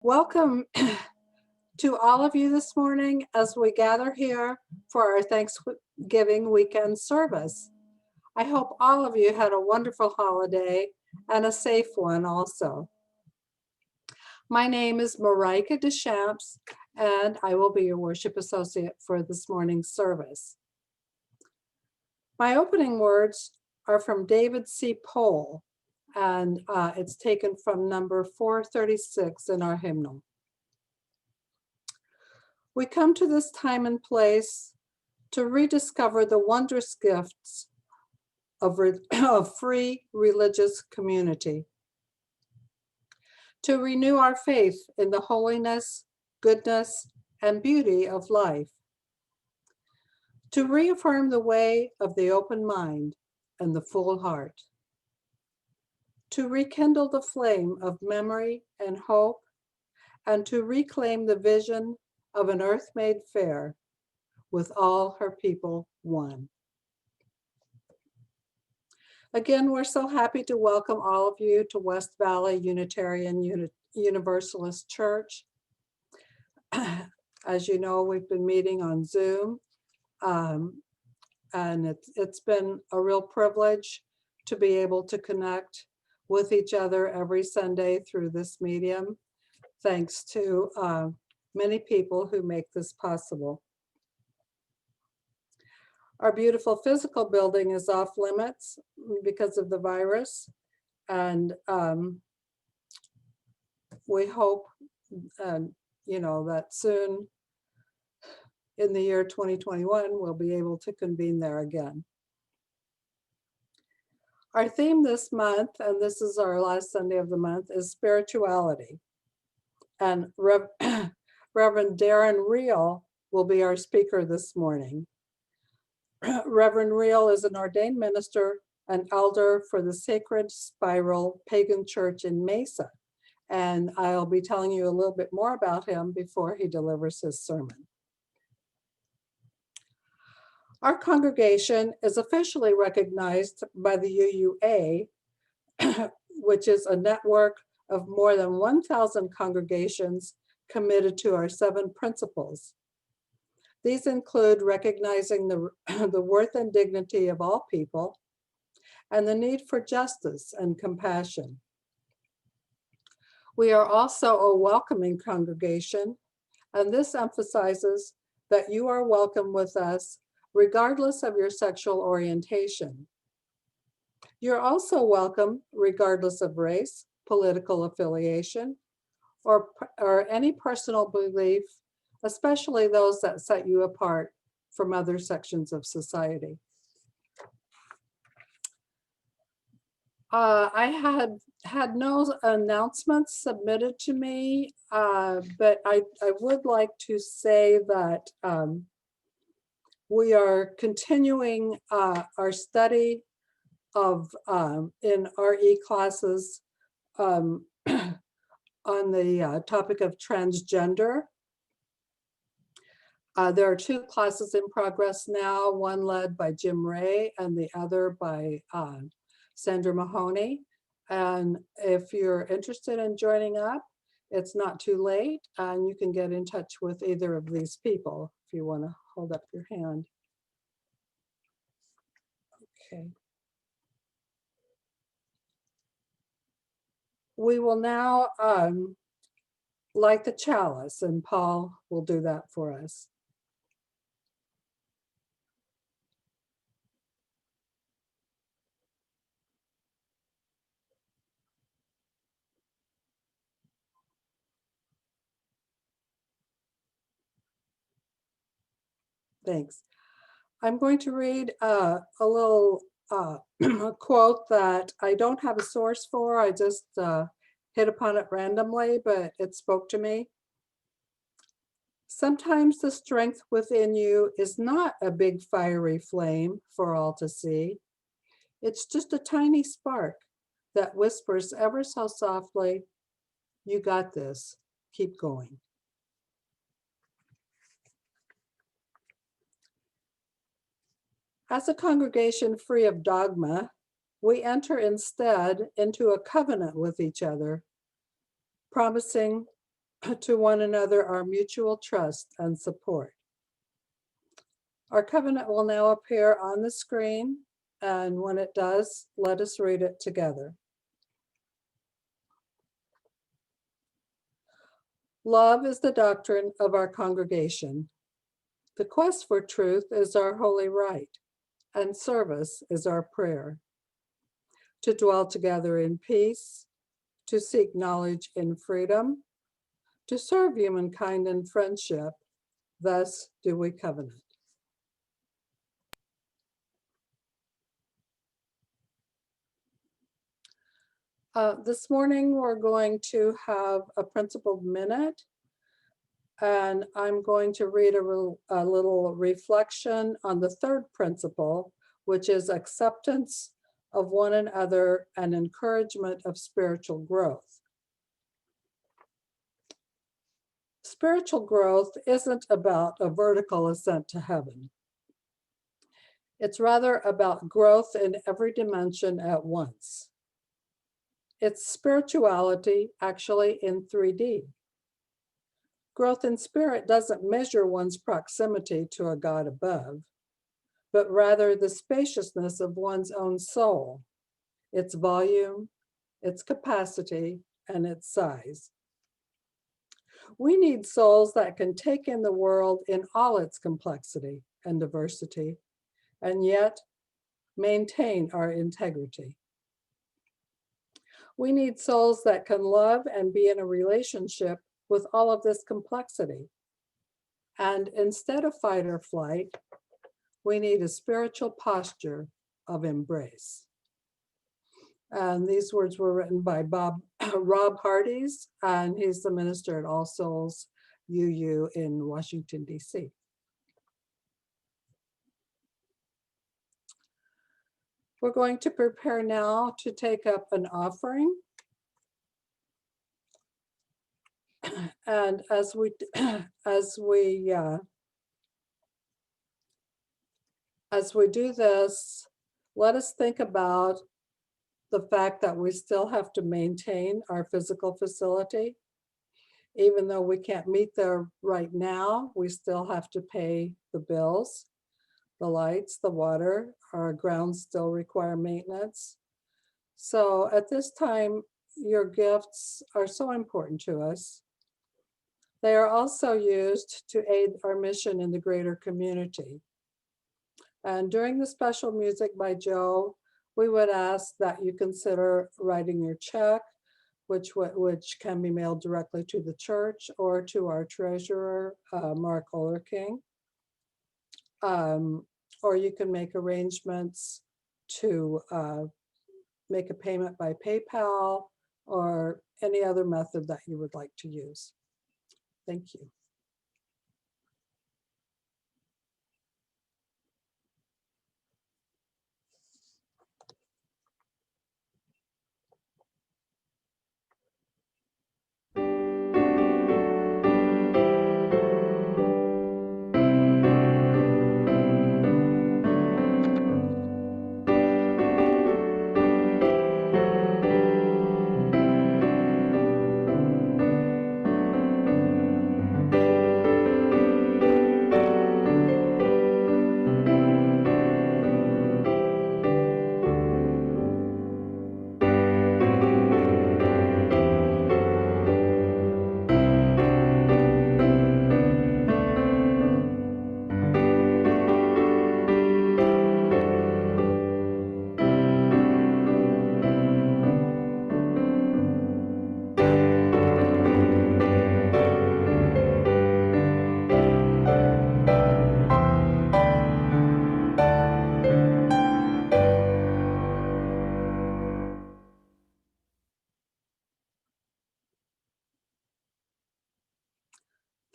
Welcome to all of you this morning as we gather here for our Thanksgiving weekend service. I hope all of you had a wonderful holiday and a safe one also. My name is Marika Deschamps, and I will be your worship associate for this morning's service. My opening words are from David C. Pohl, and it's taken from number 436 in our hymnal. We come to this time and place to rediscover the wondrous gifts of free religious community, to renew our faith in the holiness, goodness, and beauty of life, to reaffirm the way of the open mind and the full heart, to rekindle the flame of memory and hope, and to reclaim the vision of an earth made fair, with all her people one. Again, we're so happy to welcome all of you to West Valley Unitarian Universalist Church. As you know, we've been meeting on Zoom, and it's been a real privilege to be able to connect with each other every Sunday through this medium, thanks to many people who make this possible. Our beautiful physical building is off limits because of the virus, and we hope, that soon in the year 2021, we'll be able to convene there again. Our theme this month, and this is our last Sunday of the month, is spirituality. And Reverend Darren Reale will be our speaker this morning. Reverend Reale is an ordained minister and elder for the Sacred Spiral Pagan Church in Mesa. And I'll be telling you a little bit more about him before he delivers his sermon. Our congregation is officially recognized by the UUA, which is a network of more than 1,000 congregations committed to our 7 principles. These include recognizing the worth and dignity of all people and the need for justice and compassion. We are also a welcoming congregation, and this emphasizes that you are welcome with us regardless of your sexual orientation. You're also welcome regardless of race, political affiliation, or any personal belief, especially those that set you apart from other sections of society. I had no announcements submitted to me, but I would like to say that we are continuing our study of in RE classes on the topic of transgender. There are 2 classes in progress now, one led by Jim Ray and the other by Sandra Mahoney. And if you're interested in joining up, it's not too late, and you can get in touch with either of these people if you want to hold up your hand. Okay. We will now light the chalice, and Paul will do that for us. Thanks. I'm going to read a little quote that I don't have a source for. I just hit upon it randomly, but it spoke to me. Sometimes the strength within you is not a big fiery flame for all to see. It's just a tiny spark that whispers ever so softly, "You got this, keep going." As a congregation free of dogma, we enter instead into a covenant with each other, promising to one another our mutual trust and support. Our covenant will now appear on the screen, and when it does, let us read it together. Love is the doctrine of our congregation. The quest for truth is our holy right, and service is our prayer. To dwell together in peace, to seek knowledge in freedom, to serve humankind in friendship, thus do we covenant. This morning, we're going to have a principled minute, and I'm going to read a little reflection on the third principle, which is acceptance of one another and encouragement of spiritual growth. Spiritual growth isn't about a vertical ascent to heaven. It's rather about growth in every dimension at once. It's spirituality actually in 3D. Growth in spirit doesn't measure one's proximity to a God above, but rather the spaciousness of one's own soul, its volume, its capacity, and its size. We need souls that can take in the world in all its complexity and diversity, and yet maintain our integrity. We need souls that can love and be in a relationship with all of this complexity. And instead of fight or flight, we need a spiritual posture of embrace. And these words were written by Rob Hardees, and he's the minister at All Souls UU in Washington, D.C. We're going to prepare now to take up an offering. And as we do this, let us think about the fact that we still have to maintain our physical facility. Even though we can't meet there right now, we still have to pay the bills, the lights, the water. Our grounds still require maintenance. So at this time, your gifts are so important to us. They are also used to aid our mission in the greater community. And during the special music by Joe, we would ask that you consider writing your check, which can be mailed directly to the church or to our treasurer, Mark Olerking. Or you can make arrangements to make a payment by PayPal or any other method that you would like to use. Thank you.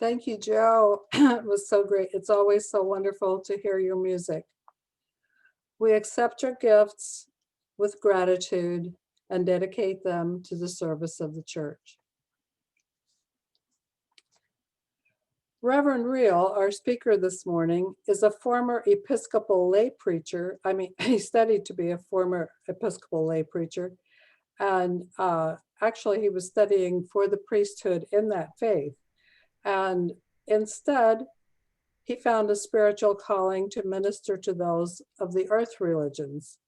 Thank you, Joe. It was so great. It's always so wonderful to hear your music. We accept your gifts with gratitude and dedicate them to the service of the church. Reverend Reale, our speaker this morning, is a former Episcopal lay preacher. He studied to be a former Episcopal lay preacher, And actually, he was studying for the priesthood in that faith. And instead, he found a spiritual calling to minister to those of the earth religions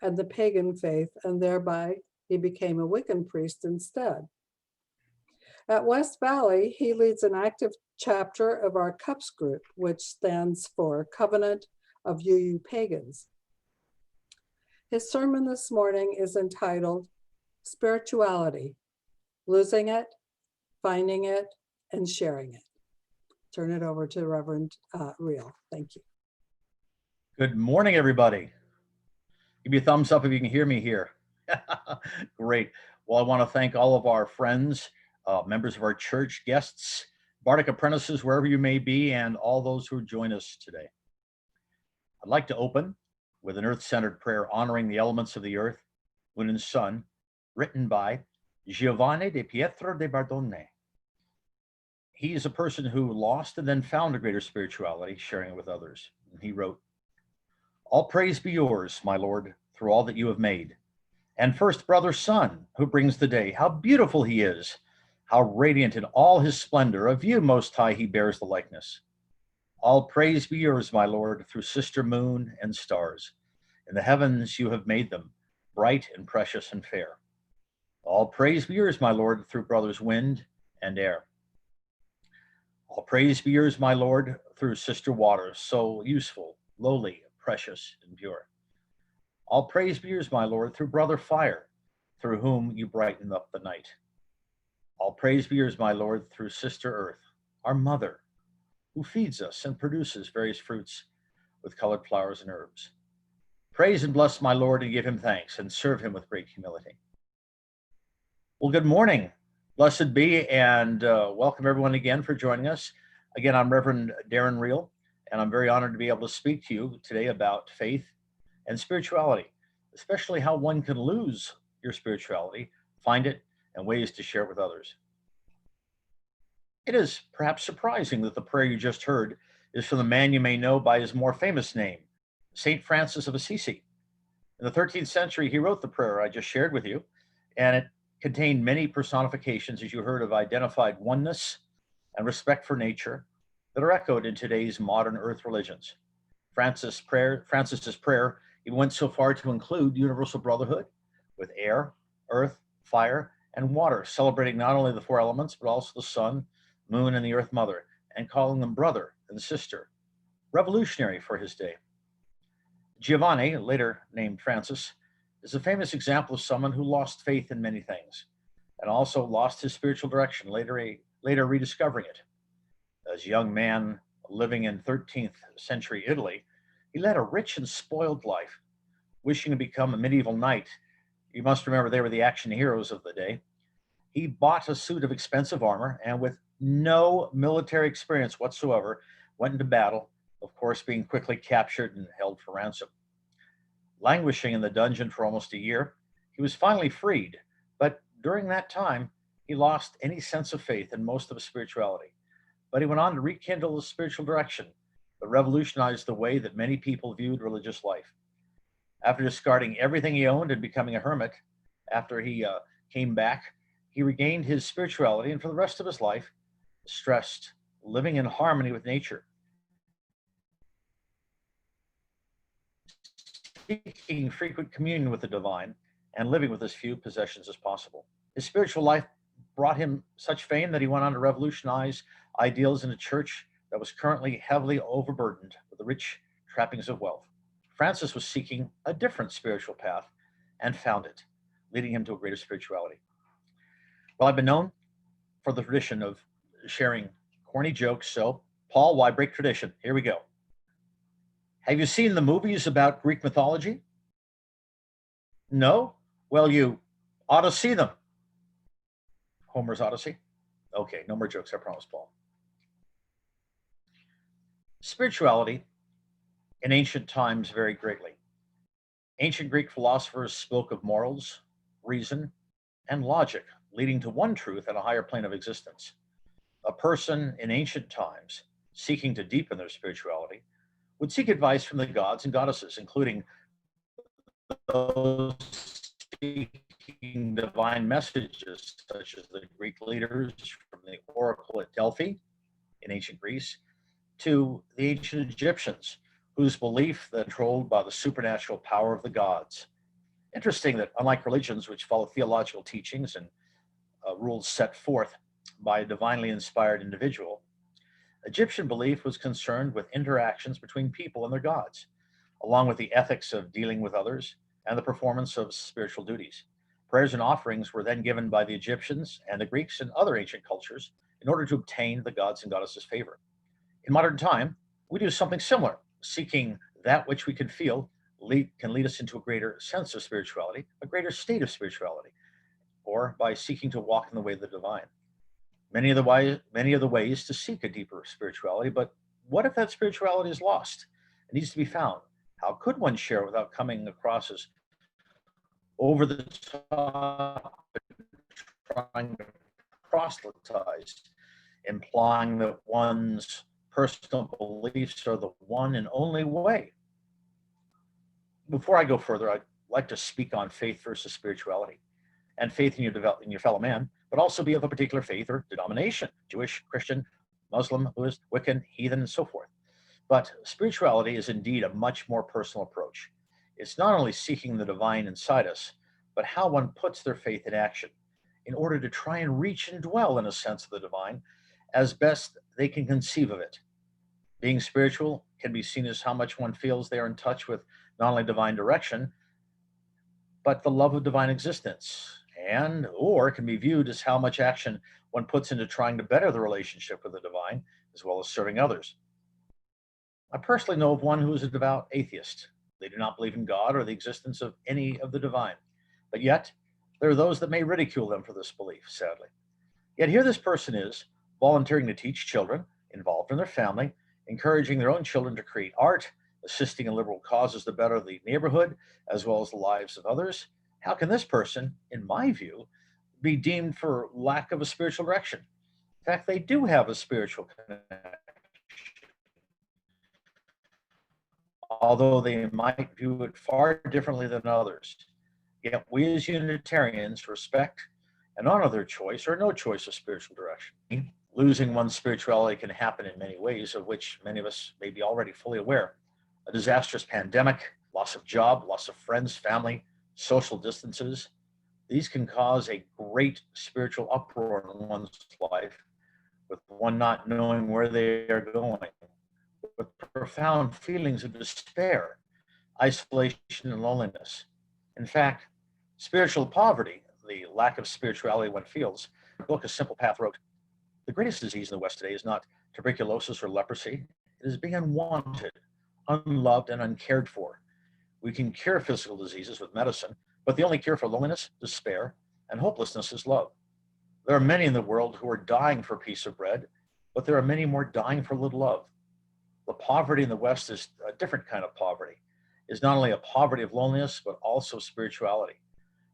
and the pagan faith, and thereby he became a Wiccan priest instead. At West Valley, he leads an active chapter of our CUPS group, which stands for Covenant of UU Pagans. His sermon this morning is entitled Spirituality, Losing It, Finding It, and Sharing It. Turn it over to Reverend Reale. Thank you. Good morning, everybody. Give me a thumbs up if you can hear me here. Great. Well, I want to thank all of our friends, members of our church, guests, Bardic apprentices, wherever you may be, and all those who join us today. I'd like to open with an earth-centered prayer honoring the elements of the earth, moon and sun, written by Giovanni de Pietro de Bardone. He is a person who lost and then found a greater spirituality, sharing it with others. And he wrote, "All praise be yours, my Lord, through all that you have made. And first, brother sun, who brings the day. How beautiful he is! How radiant in all his splendor. Of you, Most High, he bears the likeness. All praise be yours, my Lord, through sister moon and stars. In the heavens you have made them, bright and precious and fair. All praise be yours, my Lord, through brothers wind and air. All praise be yours, my Lord, through sister waters, so useful, lowly, precious, and pure. All praise be yours, my Lord, through brother fire, through whom you brighten up the night. All praise be yours, my Lord, through sister earth, our mother, who feeds us and produces various fruits with colored flowers and herbs. Praise and bless my Lord and give him thanks and serve him with great humility." Well, good morning. Blessed be, and welcome everyone again for joining us. Again, I'm Reverend Darren Reale, and I'm very honored to be able to speak to you today about faith and spirituality, especially how one can lose your spirituality, find it, and ways to share it with others. It is perhaps surprising that the prayer you just heard is from the man you may know by his more famous name, St. Francis of Assisi. In the 13th century, he wrote the prayer I just shared with you, and it contained many personifications, as you heard, of identified oneness and respect for nature that are echoed in today's modern earth religions. Francis's prayer even went so far to include universal brotherhood with air, earth, fire, and water, celebrating not only the four elements, but also the sun, moon, and the earth mother, and calling them brother and sister, revolutionary for his day. Giovanni, later named Francis, is a famous example of someone who lost faith in many things and also lost his spiritual direction, later rediscovering it. As a young man living in 13th century Italy, he led a rich and spoiled life, wishing to become a medieval knight. You must remember they were the action heroes of the day. He bought a suit of expensive armor and, with no military experience whatsoever, went into battle, of course being quickly captured and held for ransom. Languishing in the dungeon for almost a year, he was finally freed, but during that time, he lost any sense of faith and most of his spirituality. But he went on to rekindle his spiritual direction that revolutionized the way that many people viewed religious life. After discarding everything he owned and becoming a hermit, after he came back, he regained his spirituality, and for the rest of his life, stressed living in harmony with nature, seeking frequent communion with the divine, and living with as few possessions as possible. His spiritual life brought him such fame that he went on to revolutionize ideals in a church that was currently heavily overburdened with the rich trappings of wealth. Francis was seeking a different spiritual path and found it, leading him to a greater spirituality. Well, I've been known for the tradition of sharing corny jokes, so Paul, why break tradition? Here we go. Have you seen the movies about Greek mythology? No? Well, you ought to see them. Homer's Odyssey? Okay, no more jokes, I promise, Paul. Spirituality in ancient times varied greatly. Ancient Greek philosophers spoke of morals, reason, and logic, leading to one truth and a higher plane of existence. A person in ancient times, seeking to deepen their spirituality, would seek advice from the gods and goddesses, including those seeking seeking divine messages, such as the Greek leaders from the oracle at Delphi in ancient Greece, to the ancient Egyptians, whose belief that controlled by the supernatural power of the gods. Interesting that unlike religions which follow theological teachings and rules set forth by a divinely inspired individual, Egyptian belief was concerned with interactions between people and their gods, along with the ethics of dealing with others and the performance of spiritual duties. Prayers and offerings were then given by the Egyptians and the Greeks and other ancient cultures in order to obtain the gods and goddesses' favor. In modern time, we do something similar, seeking that which we can feel can lead us into a greater sense of spirituality, a greater state of spirituality, or by seeking to walk in the way of the divine. Many of the ways to seek a deeper spirituality, but what if that spirituality is lost? It needs to be found. How could one share without coming across as over the top, trying to proselytize, implying that one's personal beliefs are the one and only way? Before I go further, I'd like to speak on faith versus spirituality, and faith in your fellow man, but also be of a particular faith or denomination: Jewish, Christian, Muslim, Buddhist, Wiccan, heathen, and so forth. But spirituality is indeed a much more personal approach. It's not only seeking the divine inside us, but how one puts their faith in action in order to try and reach and dwell in a sense of the divine as best they can conceive of it. Being spiritual can be seen as how much one feels they are in touch with not only divine direction, but the love of divine existence, and or it can be viewed as how much action one puts into trying to better the relationship with the divine as well as serving others. I personally know of one who is a devout atheist. They do not believe in God or the existence of any of the divine, but yet there are those that may ridicule them for this belief, sadly. Yet here this person is, volunteering to teach children, involved in their family, encouraging their own children to create art, assisting in liberal causes to better the neighborhood as well as the lives of others. How can this person, in my view, be deemed for lack of a spiritual direction? In fact, they do have a spiritual connection, although they might view it far differently than others. Yet we as Unitarians respect and honor their choice or no choice of spiritual direction. Losing one's spirituality can happen in many ways, of which many of us may be already fully aware. A disastrous pandemic, loss of job, loss of friends, family, social distances. These can cause a great spiritual uproar in one's life, with one not knowing where they are going, with profound feelings of despair, isolation, and loneliness. In fact, spiritual poverty, the lack of spirituality one feels, the book A Simple Path wrote, the greatest disease in the West today is not tuberculosis or leprosy. It is being unwanted, unloved, and uncared for. We can cure physical diseases with medicine, but the only cure for loneliness, despair, and hopelessness is love. There are many in the world who are dying for a piece of bread, but there are many more dying for a little love. The poverty in the West is a different kind of poverty. It's not only a poverty of loneliness, but also spirituality.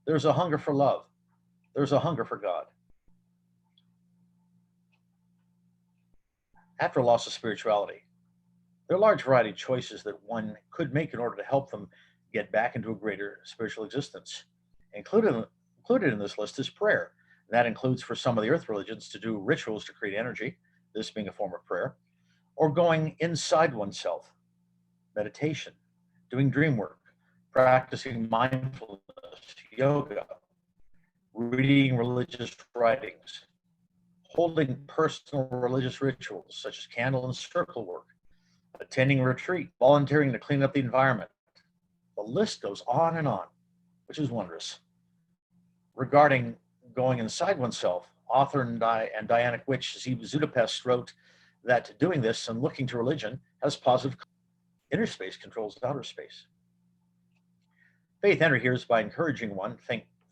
There's a hunger for love. There's a hunger for God. After loss of spirituality, there are a large variety of choices that one could make in order to help them get back into a greater spiritual existence. Included in this list is prayer. That includes for some of the earth religions to do rituals to create energy, this being a form of prayer, or going inside oneself, meditation, doing dream work, practicing mindfulness, yoga, reading religious writings, holding personal religious rituals such as candle and circle work, attending a retreat, volunteering to clean up the environment. The list goes on, which is wondrous. Regarding going inside oneself, author and Dianic witch Zudapest wrote that doing this and looking to religion has positive. Inner space controls outer space. Faith entry here is by encouraging one,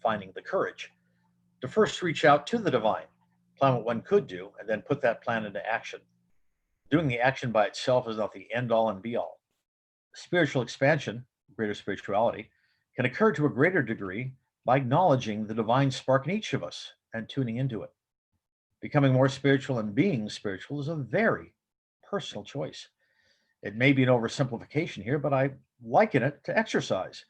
finding the courage to first reach out to the divine, plan what one could do, and then put that plan into action. Doing the action by itself is not the end all and be all. Spiritual expansion, greater spirituality, can occur to a greater degree by acknowledging the divine spark in each of us and tuning into it. Becoming more spiritual and being spiritual is a very personal choice. It may be an oversimplification here, but I liken it to exercise.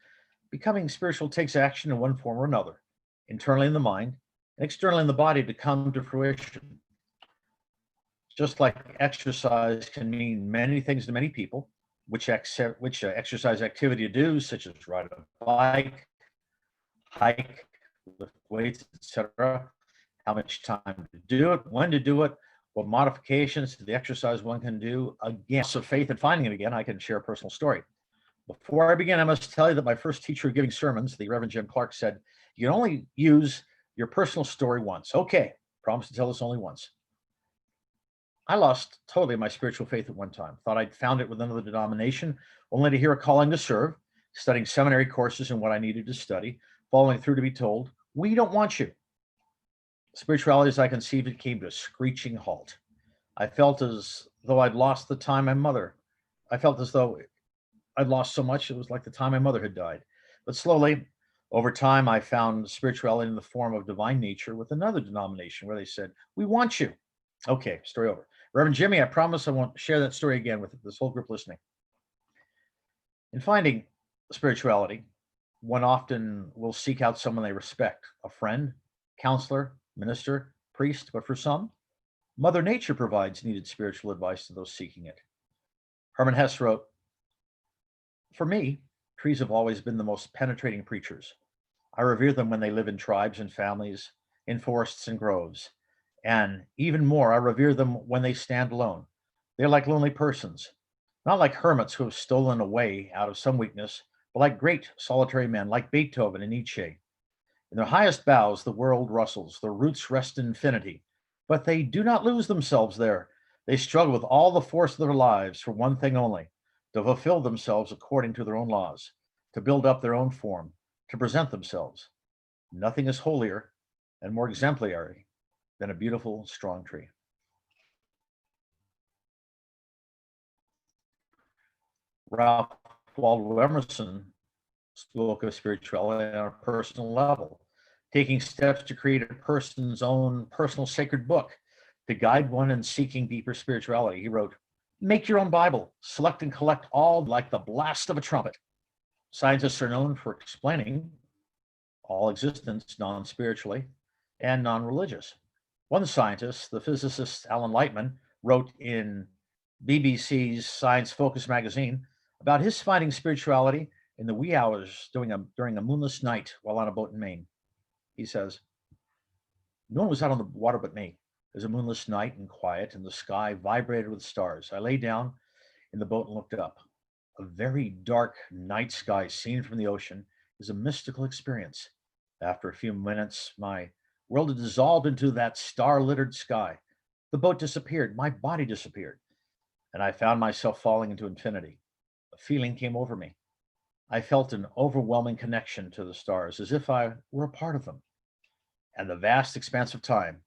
Becoming spiritual takes action in one form or another. internally in the mind and externally in the body to come to fruition. Just like exercise can mean many things to many people, which exercise activity to do, such as ride a bike, hike, lift weights, etc., how much time to do it, when to do it, what modifications to the exercise one can do. Again, so faith in finding it again, I can share a personal story. Before I begin, I must tell you that my first teacher giving sermons, the Reverend Jim Clark, said, you can only use your personal story once. Okay, promise to tell this only once. I lost totally my spiritual faith at one time. Thought I'd found it with another denomination, only to hear a calling to serve, studying seminary courses and what I needed to study, following through to be told, we don't want you. Spirituality as I conceived it came to a screeching halt. I felt as though I'd lost the time my mother. I felt as though I'd lost so much, it was like the time my mother had died. But slowly, over time, I found spirituality in the form of divine nature with another denomination where they said, we want you. Okay, story over. Reverend Jimmy, I promise I won't share that story again with this whole group listening. In finding spirituality, one often will seek out someone they respect, a friend, counselor, minister, priest, but for some, Mother Nature provides needed spiritual advice to those seeking it. Herman Hesse wrote, for me, trees have always been the most penetrating preachers. I revere them when they live in tribes and families, in forests and groves. And even more, I revere them when they stand alone. They're like lonely persons, not like hermits who have stolen away out of some weakness, but like great solitary men, like Beethoven and Nietzsche. In their highest boughs, the world rustles, their roots rest in infinity, but they do not lose themselves there. They struggle with all the force of their lives for one thing only, to fulfill themselves according to their own laws, to build up their own form, to present themselves. Nothing is holier and more exemplary than a beautiful, strong tree. Ralph Waldo Emerson spoke of spirituality on a personal level, taking steps to create a person's own personal sacred book to guide one in seeking deeper spirituality. He wrote, make your own Bible, select and collect all like the blast of a trumpet. Scientists are known for explaining all existence non-spiritually and non-religious. One scientist, the physicist Alan Lightman, wrote in BBC's Science Focus magazine about his finding spirituality in the wee hours during a moonless night while on a boat in Maine. He says, no one was out on the water but me. It was a moonless night and quiet, and the sky vibrated with stars. I lay down in the boat and looked up. A very dark night sky seen from the ocean is a mystical experience. After a few minutes, my world had dissolved into that star-littered sky. The boat disappeared, my body disappeared, and I found myself falling into infinity. A feeling came over me. I felt an overwhelming connection to the stars, as if I were a part of them. And the vast expanse of time,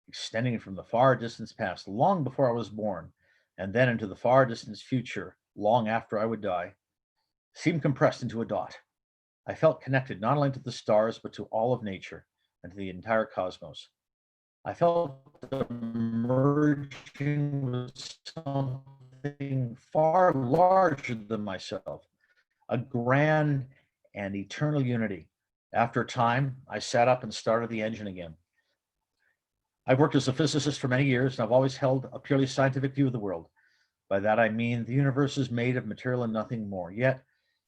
extending from the far distance past, long before I was born, and then into the far distant future, long after I would die, seemed compressed into a dot. I felt connected not only to the stars, but to all of nature and to the entire cosmos. I felt merging with something far larger than myself, a grand and eternal unity. After a time, I sat up and started the engine again. I've worked as a physicist for many years, and I've always held a purely scientific view of the world. By that I mean the universe is made of material and nothing more. Yet,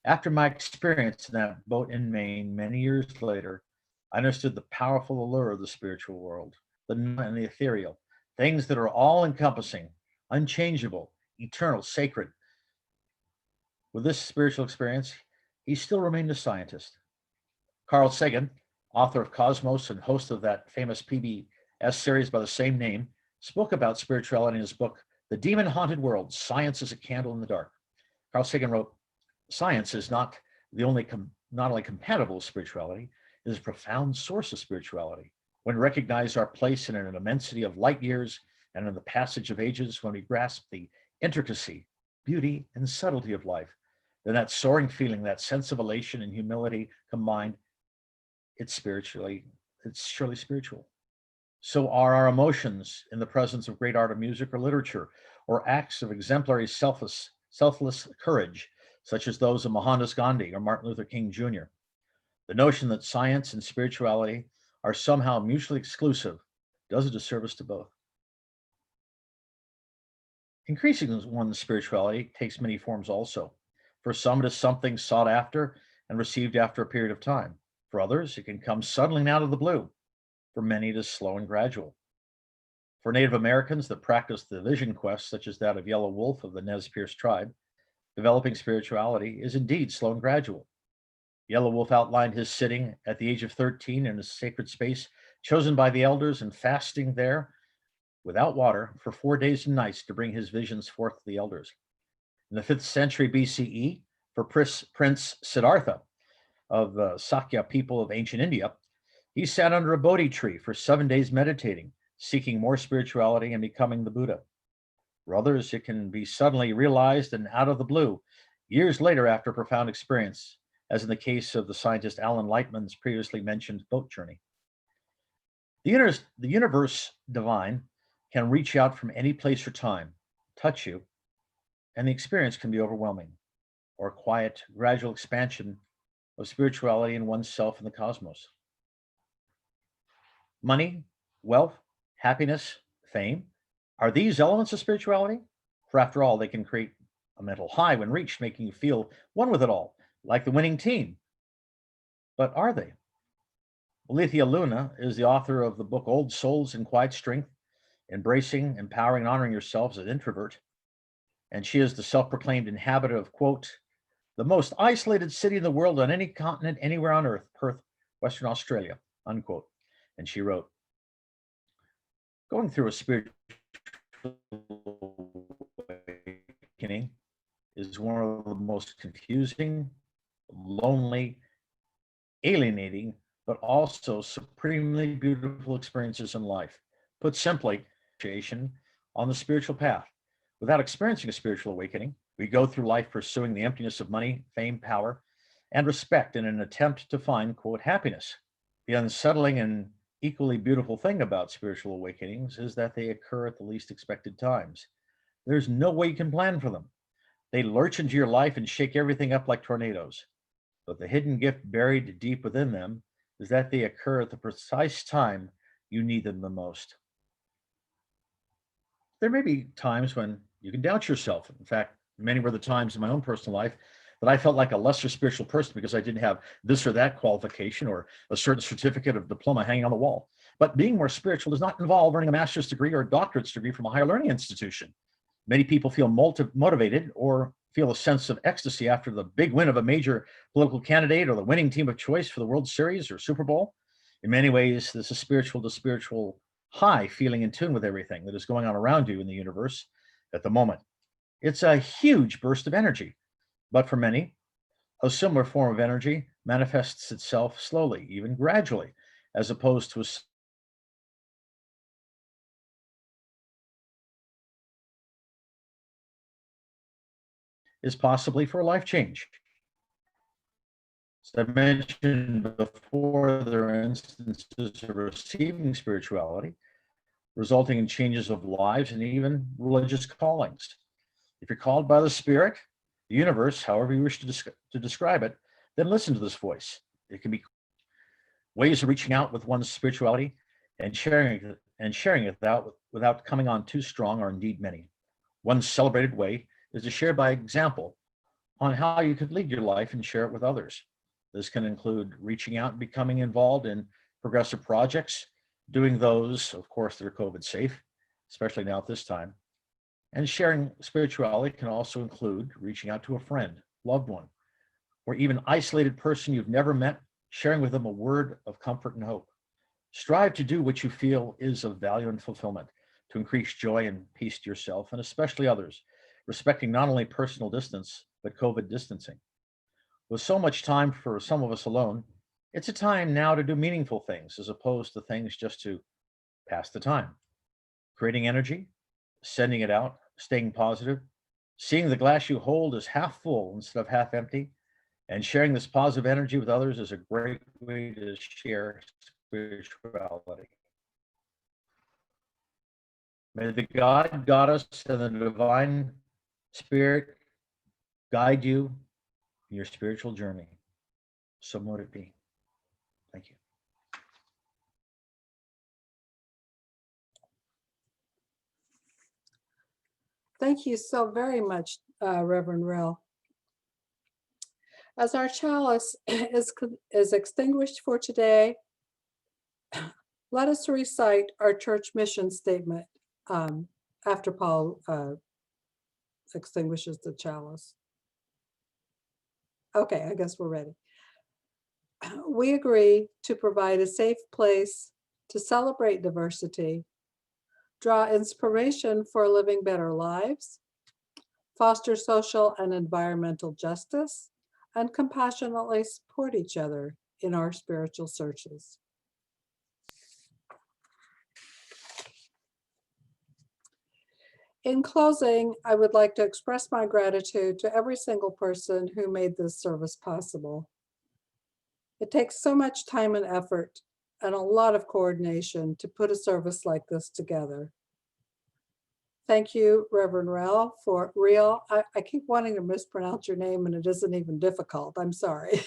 after my experience in that boat in Maine many years later, I understood the powerful allure of the spiritual world, the and the ethereal, things that are all-encompassing, unchangeable, eternal, sacred. With this spiritual experience, he still remained a scientist. Carl Sagan, author of Cosmos and host of that famous PBS series by the same name, spoke about spirituality in his book, The Demon-Haunted World, Science is a Candle in the Dark. Carl Sagan wrote, science is not only compatible with spirituality, it is a profound source of spirituality. When we recognize our place in an immensity of light years and in the passage of ages, when we grasp the intricacy, beauty, and subtlety of life, then that soaring feeling, that sense of elation and humility combined, it's surely spiritual. So are our emotions in the presence of great art of music or literature, or acts of exemplary selfless courage, such as those of Mohandas Gandhi or Martin Luther King Jr. The notion that science and spirituality are somehow mutually exclusive does a disservice to both. Increasing one's spirituality takes many forms also. For some, it is something sought after and received after a period of time. For others, it can come suddenly and out of the blue. For many, it is slow and gradual. For Native Americans that practice the vision quest, such as that of Yellow Wolf of the Nez Perce tribe, developing spirituality is indeed slow and gradual. Yellow Wolf outlined his sitting at the age of 13 in a sacred space chosen by the elders and fasting there without water for 4 days and nights to bring his visions forth to the elders. In the 5th century BCE, for Prince Siddhartha of the Sakya people of ancient India, he sat under a Bodhi tree for 7 days meditating, seeking more spirituality and becoming the Buddha. For others, it can be suddenly realized and out of the blue, years later after a profound experience, as in the case of the scientist Alan Lightman's previously mentioned boat journey. The universe divine can reach out from any place or time, touch you, and the experience can be overwhelming, or a quiet, gradual expansion of spirituality in oneself and the cosmos. Money, wealth, happiness, fame, are these elements of spirituality? For after all, they can create a mental high when reached, making you feel one with it all, like the winning team. But are they? Alethea Luna is the author of the book Old Souls in Quiet Strength, Embracing, Empowering, and Honoring Yourself as an Introvert. And she is the self-proclaimed inhabitant of, quote, the most isolated city in the world on any continent, anywhere on earth, Perth, Western Australia, unquote. And she wrote, going through a spiritual awakening is one of the most confusing, lonely, alienating, but also supremely beautiful experiences in life. Put simply, on the spiritual path. Without experiencing a spiritual awakening, we go through life pursuing the emptiness of money, fame, power, and respect in an attempt to find, quote, happiness. The unsettling and equally beautiful thing about spiritual awakenings is that they occur at the least expected times. There's no way you can plan for them. They lurch into your life and shake everything up like tornadoes. But the hidden gift buried deep within them is that they occur at the precise time you need them the most. There may be times when you can doubt yourself. In fact, many were the times in my own personal life that I felt like a lesser spiritual person because I didn't have this or that qualification or a certain certificate of diploma hanging on the wall. But being more spiritual does not involve earning a master's degree or a doctorate's degree from a higher learning institution. Many people feel motivated or feel a sense of ecstasy after the big win of a major political candidate or the winning team of choice for the World Series or Super Bowl. In many ways, this is spiritual to spiritual high, feeling in tune with everything that is going on around you in the universe at the moment. It's a huge burst of energy, but for many, a similar form of energy manifests itself slowly, even gradually, as opposed to a is possibly for a life change. As I mentioned before, there are instances of receiving spirituality, resulting in changes of lives and even religious callings. If you're called by the Spirit, the universe, however you wish to describe it, then listen to this voice. It can be ways of reaching out with one's spirituality and sharing it without coming on too strong, or indeed many. One celebrated way is to share by example on how you could lead your life and share it with others. This can include reaching out and becoming involved in progressive projects, doing those, of course, that are COVID safe, especially now at this time. And sharing spirituality can also include reaching out to a friend, loved one, or even isolated person you've never met, sharing with them a word of comfort and hope. Strive to do what you feel is of value and fulfillment to increase joy and peace to yourself and especially others, respecting not only personal distance, but COVID distancing. With so much time for some of us alone, it's a time now to do meaningful things as opposed to things just to pass the time. Creating energy, sending it out, staying positive, seeing the glass you hold as half full instead of half empty, and sharing this positive energy with others is a great way to share spirituality. May the God, Goddess, and the Divine Spirit guide you in your spiritual journey. So mote it be. Thank you. Thank you so very much, Reverend Reale. As our chalice is extinguished for today, let us recite our church mission statement after Paul extinguishes the chalice. Okay, I guess we're ready. We agree to provide a safe place to celebrate diversity, draw inspiration for living better lives, foster social and environmental justice, and compassionately support each other in our spiritual searches. In closing, I would like to express my gratitude to every single person who made this service possible. It takes so much time and effort and a lot of coordination to put a service like this together. Thank you, Reverend Reale, for Reale. I keep wanting to mispronounce your name and it isn't even difficult. I'm sorry.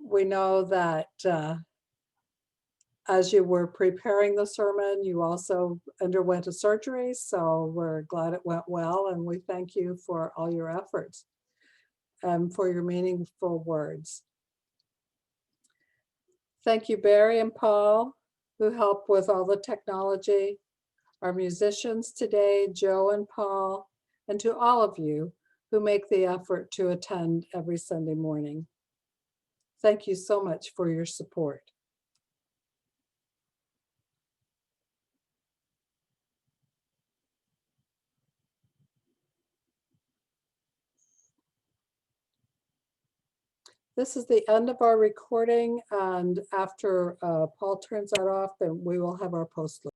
We know that as you were preparing the sermon, you also underwent a surgery, so we're glad it went well, and we thank you for all your efforts and for your meaningful words. Thank you, Barry and Paul, who helped with all the technology, our musicians today, Joe and Paul, and to all of you who make the effort to attend every Sunday morning. Thank you so much for your support. This is the end of our recording, and after Paul turns that off, then we will have our post.